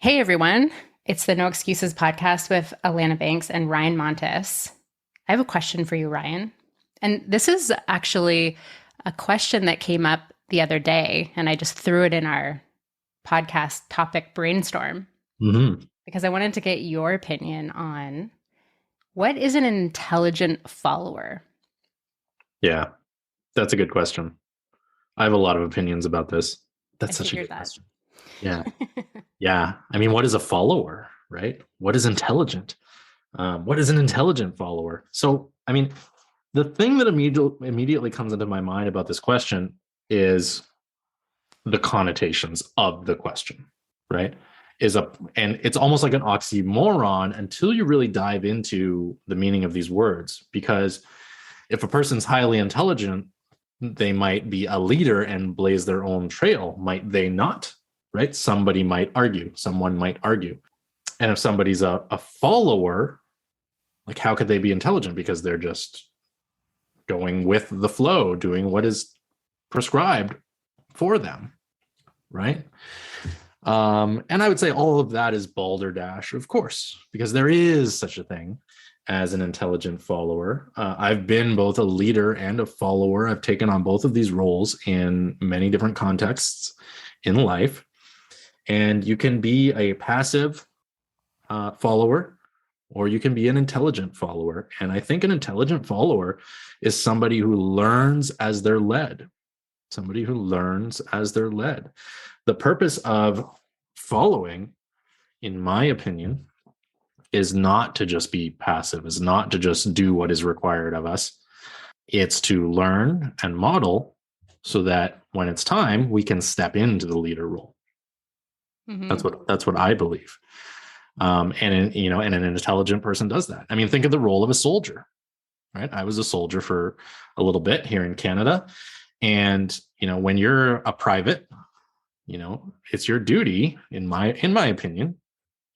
Hey everyone, it's the No Excuses podcast with Alana Banks and Ryan Montes. I have a question for you, Ryan. And this is actually a question that came up the other day, and I just threw it in our podcast topic brainstorm hmm because I wanted to get your opinion on what is an intelligent follower? Yeah, that's a good question. I have a lot of opinions about this. I That's such a figured good that. question. Yeah. Yeah. I mean, what is a follower, right? What is intelligent? What is an intelligent follower? So, I mean, the thing that immediately comes into my mind about this question is the connotations of the question, right? And it's almost like an oxymoron until you really dive into the meaning of these words. Because if a person's highly intelligent, they might be a leader and blaze their own trail, might they not? Right? Somebody might argue, someone might argue. And if somebody's a follower, like how could they be intelligent? Because they're just going with the flow, doing what is prescribed for them, right? And I would say all of that is balderdash, of course, because there is such a thing as an intelligent follower. I've been both a leader and a follower. I've taken on both of these roles in many different contexts in life. And you can be a passive follower, or you can be an intelligent follower. And I think an intelligent follower is somebody who learns as they're led. Somebody who learns as they're led. The purpose of following, in my opinion, is not to just be passive, is not to just do what is required of us. It's to learn and model so that when it's time, we can step into the leader role. Mm-hmm. That's what I believe. And an intelligent person does that. I mean, think of the role of a soldier, right? I was a soldier for a little bit here in Canada. And, when you're a private, it's your duty, in my opinion,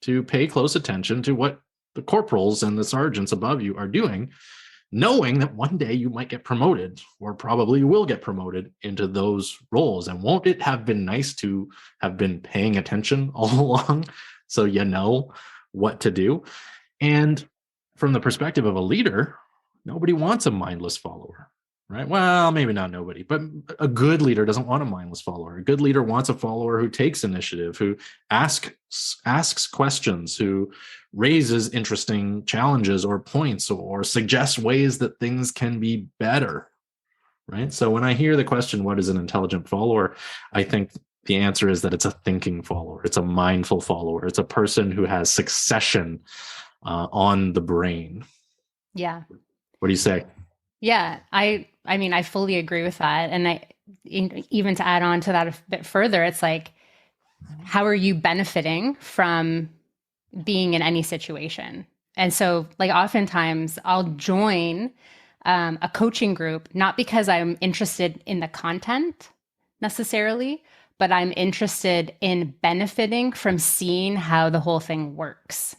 to pay close attention to what the corporals and the sergeants above you are doing, knowing that one day you might get promoted, or probably you will get promoted into those roles. And won't it have been nice to have been paying attention all along so you know what to do? And from the perspective of a leader, nobody wants a mindless follower, right? Well, maybe not nobody, but a good leader doesn't want a mindless follower. A good leader wants a follower who takes initiative, who asks questions, who raises interesting challenges or points, or suggests ways that things can be better, right? So when I hear the question, what is an intelligent follower? I think the answer is that it's a thinking follower. It's a mindful follower. It's a person who has succession on the brain. Yeah. What do you say? Yeah, I mean, I fully agree with that. And even to add on to that a bit further, it's like, how are you benefiting from being in any situation? And so, like, oftentimes I'll join a coaching group, not because I'm interested in the content necessarily, but I'm interested in benefiting from seeing how the whole thing works.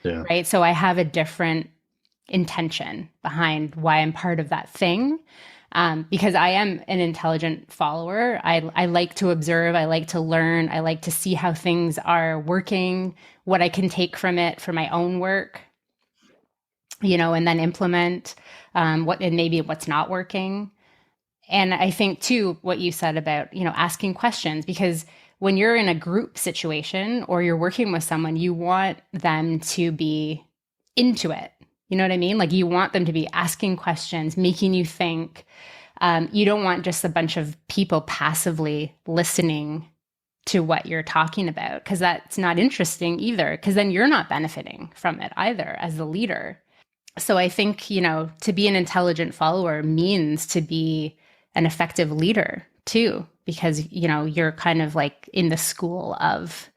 Yeah. Right. So I have a different intention behind why I'm part of that thing. Because I am an intelligent follower. I like to observe. I like to learn. I like to see how things are working, what I can take from it for my own work, and then implement what and maybe what's not working. And I think too, what you said about, asking questions, because when you're in a group situation or you're working with someone, you want them to be into it. You know what I mean? Like you want them to be asking questions, making you think. You don't want just a bunch of people passively listening to what you're talking about, because that's not interesting either, because then you're not benefiting from it either as the leader. So I think, to be an intelligent follower means to be an effective leader too, because, you're kind of like in the school of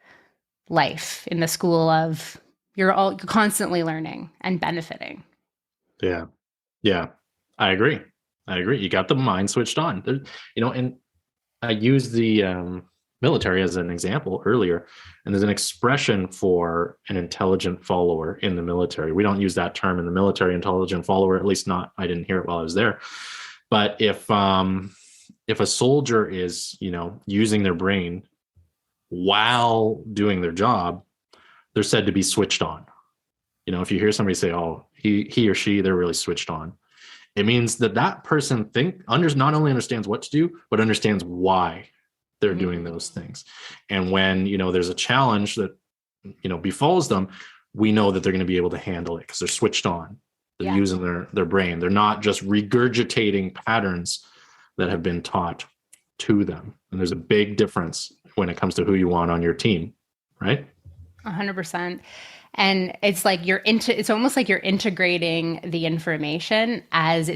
life, in the school of you're constantly learning and benefiting. Yeah. Yeah. I agree. You got the mind switched on. And I used the military as an example earlier, and there's an expression for an intelligent follower in the military. We don't use that term in the military, intelligent follower, at least not, I didn't hear it while I was there. But if a soldier is, using their brain while doing their job, they're said to be switched on. You know, if you hear somebody say, "Oh, he or she, they're really switched on," it means that that person not only understands what to do, but understands why they're doing those things. And when, you know, there's a challenge that, you know, befalls them, we know that they're going to be able to handle it because they're switched on. They're using their brain. They're not just regurgitating patterns that have been taught to them. And there's a big difference when it comes to who you want on your team, right? 100%. And it's like it's almost like you're integrating the information as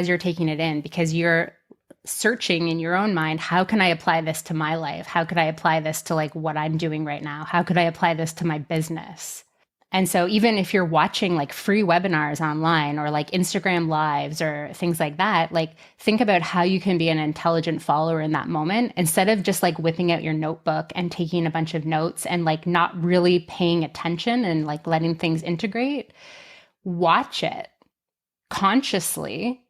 you're taking it in, because you're searching in your own mind, how can I apply this to my life? How could I apply this to like what I'm doing right now? How could I apply this to my business? And so even if you're watching like free webinars online or like Instagram lives or things like that, like think about how you can be an intelligent follower in that moment, instead of just like whipping out your notebook and taking a bunch of notes and like not really paying attention and like letting things integrate. Watch it consciously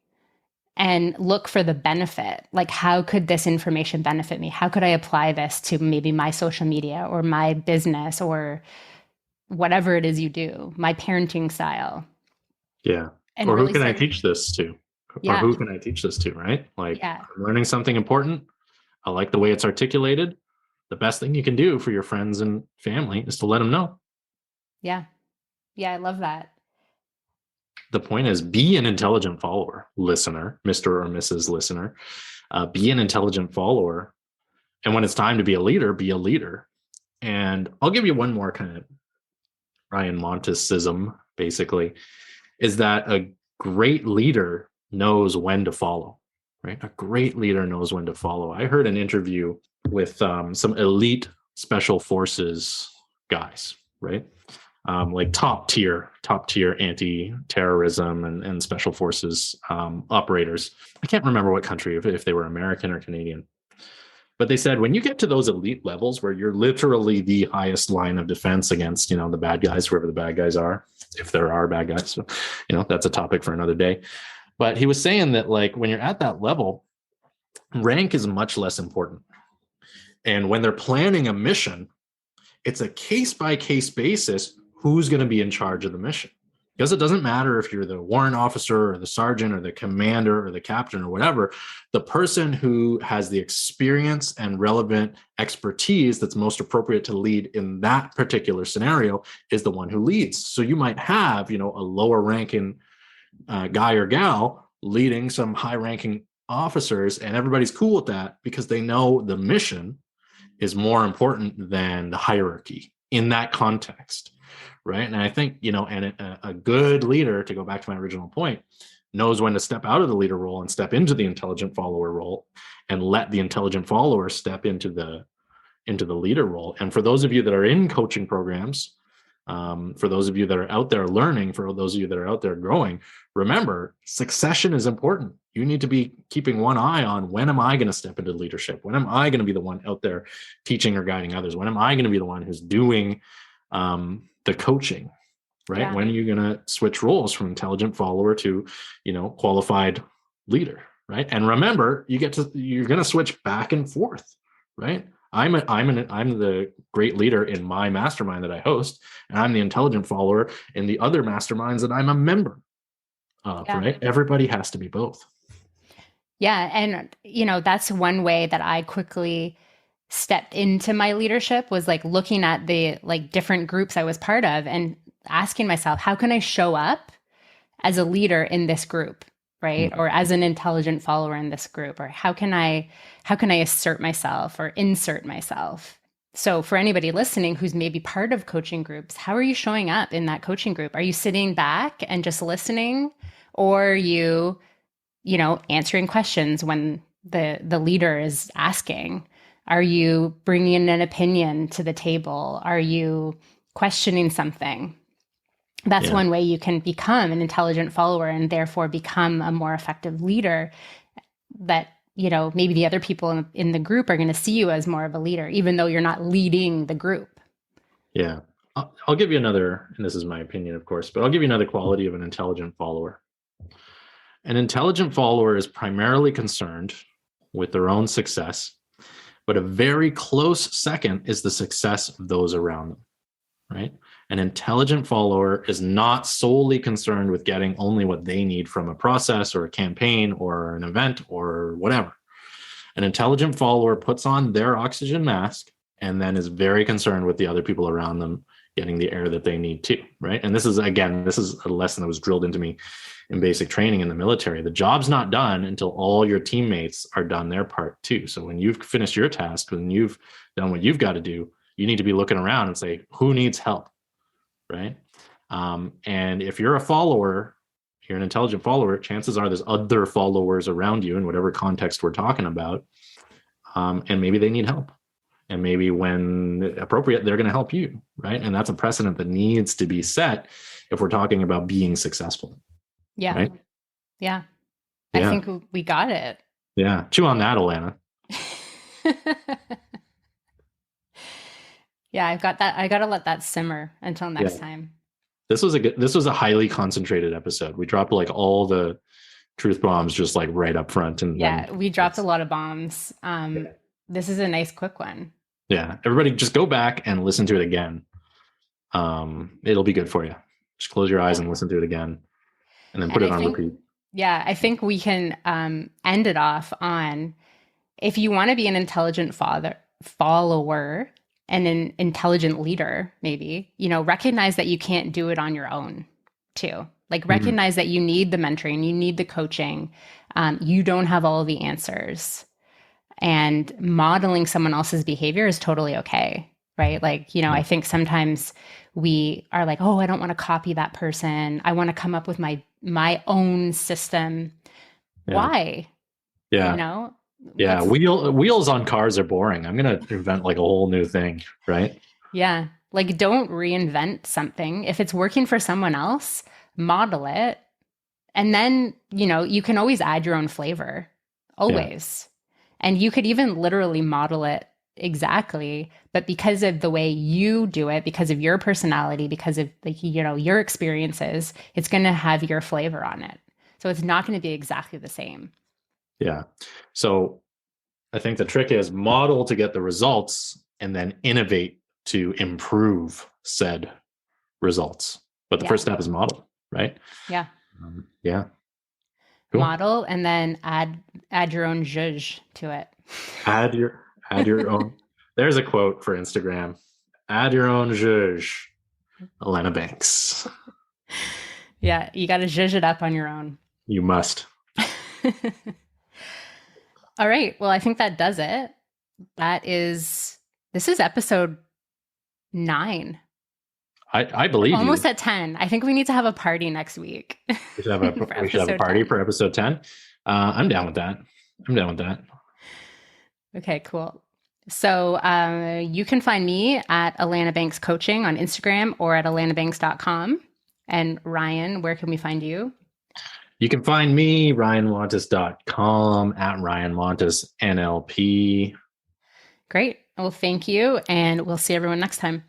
and look for the benefit. Like, how could this information benefit me? How could I apply this to maybe my social media or my business or whatever it is you do, my parenting style? Yeah. And or really who can I teach this to? Yeah. Or who can I teach this to, right? Like, Yeah. I'm learning something important. I like the way it's articulated. The best thing you can do for your friends and family is to let them know. Yeah. Yeah, I love that. The point is, be an intelligent follower, listener, Mr. or Mrs. Listener. Be an intelligent follower. And when it's time to be a leader, be a leader. And I'll give you one more kind of Ryan Montisism, basically, is that a great leader knows when to follow, right? A great leader knows when to follow. I heard an interview with some elite special forces guys, right? Like top tier anti-terrorism and special forces operators. I can't remember what country, if they were American or Canadian. But they said, when you get to those elite levels where you're literally the highest line of defense against, you know, the bad guys, whoever the bad guys are, if there are bad guys, so, you know, that's a topic for another day. But he was saying that, like, when you're at that level, rank is much less important. And when they're planning a mission, it's a case-by-case basis who's going to be in charge of the mission. Because it doesn't matter if you're the warrant officer or the sergeant or the commander or the captain or whatever, the person who has the experience and relevant expertise that's most appropriate to lead in that particular scenario is the one who leads. So you might have, you know, a lower ranking guy or gal leading some high ranking officers, and everybody's cool with that because they know the mission is more important than the hierarchy in that context. Right. And I think, you know, and a good leader, to go back to my original point, knows when to step out of the leader role and step into the intelligent follower role, and let the intelligent follower step into the leader role. And for those of you that are in coaching programs, for those of you that are out there learning, for those of you that are out there growing, remember, succession is important. You need to be keeping one eye on, when am I going to step into leadership? When am I going to be the one out there teaching or guiding others? When am I going to be the one who's doing the coaching, right? Yeah. When are you going to switch roles from intelligent follower to, you know, qualified leader, right? And remember, you're going to switch back and forth, right? I'm the great leader in my mastermind that I host, and I'm the intelligent follower in the other masterminds that I'm a member of, right? Everybody has to be both. Yeah. And, you know, that's one way that I quickly stepped into my leadership, was like looking at the like different groups I was part of and asking myself, how can I show up as a leader in this group, right? Mm-hmm. Or as an intelligent follower in this group, or how can I assert myself or insert myself? So for anybody listening who's maybe part of coaching groups, how are you showing up in that coaching group? Are you sitting back and just listening, or are you know, answering questions when the leader is asking? Are you bringing an opinion to the table? Are you questioning something? That's one way you can become an intelligent follower and therefore become a more effective leader, that, you know, maybe the other people in the group are going to see you as more of a leader, even though you're not leading the group. Yeah. I'll give you another, and this is my opinion, of course, but I'll give you another quality of an intelligent follower. An intelligent follower is primarily concerned with their own success, but a very close second is the success of those around them. right? An intelligent follower is not solely concerned with getting only what they need from a process or a campaign or an event or whatever. An intelligent follower puts on their oxygen mask and then is very concerned with the other people around them getting the air that they need too, right? And this is a lesson that was drilled into me in basic training in the military. The job's not done until all your teammates are done their part too. So when you've finished your task, when you've done what you've got to do, you need to be looking around and say, who needs help, right? And if you're a follower, you're an intelligent follower, chances are there's other followers around you in whatever context we're talking about. And maybe they need help. And maybe when appropriate, they're going to help you, right? And that's a precedent that needs to be set if we're talking about being successful. Yeah. Right? Yeah. I think we got it. Yeah. Chew on that, Alana. Yeah, I've got that. I got to let that simmer until next time. This was a highly concentrated episode. We dropped like all the truth bombs just like right up front. And we dropped a lot of bombs. This is a nice quick one. Yeah. Everybody just go back and listen to it again. It'll be good for you. Just close your eyes and listen to it again and then put it on repeat. Yeah. I think we can end it off on, if you want to be an intelligent follower and an intelligent leader, maybe, recognize that you can't do it on your own too. Like recognize that you need the mentoring, you need the coaching. You don't have all the answers. And modeling someone else's behavior is totally okay, right? Like, I think sometimes we are like, oh, I don't want to copy that person. I want to come up with my own system. Yeah. Why? Yeah. Yeah. Wheels on cars are boring. I'm going to invent like a whole new thing, right? Yeah. Like, don't reinvent something. If it's working for someone else, model it. And then, you can always add your own flavor. Always. Yeah. And you could even literally model it exactly, but because of the way you do it, because of your personality, because of your experiences, it's going to have your flavor on it. So it's not going to be exactly the same. Yeah. So I think the trick is model to get the results and then innovate to improve said results. But the first step is model, right? Yeah. Yeah. Cool. Model and then add your own zhuzh to it. Add your own. There's a quote for Instagram. Add your own zhuzh. Alana Banks. Yeah, you got to zhuzh it up on your own. You must. All right. Well, I think that does it. This is episode 9. I believe almost at 10. I think we need to have a party next week. We should have a party 10. For episode 10. I'm down with that. Okay, cool. So you can find me at Alana Banks Coaching on Instagram or at alanabanks.com. And Ryan, where can we find you? You can find me, ryanmontes.com, at ryanmontes NLP. Great. Well, thank you. And we'll see everyone next time.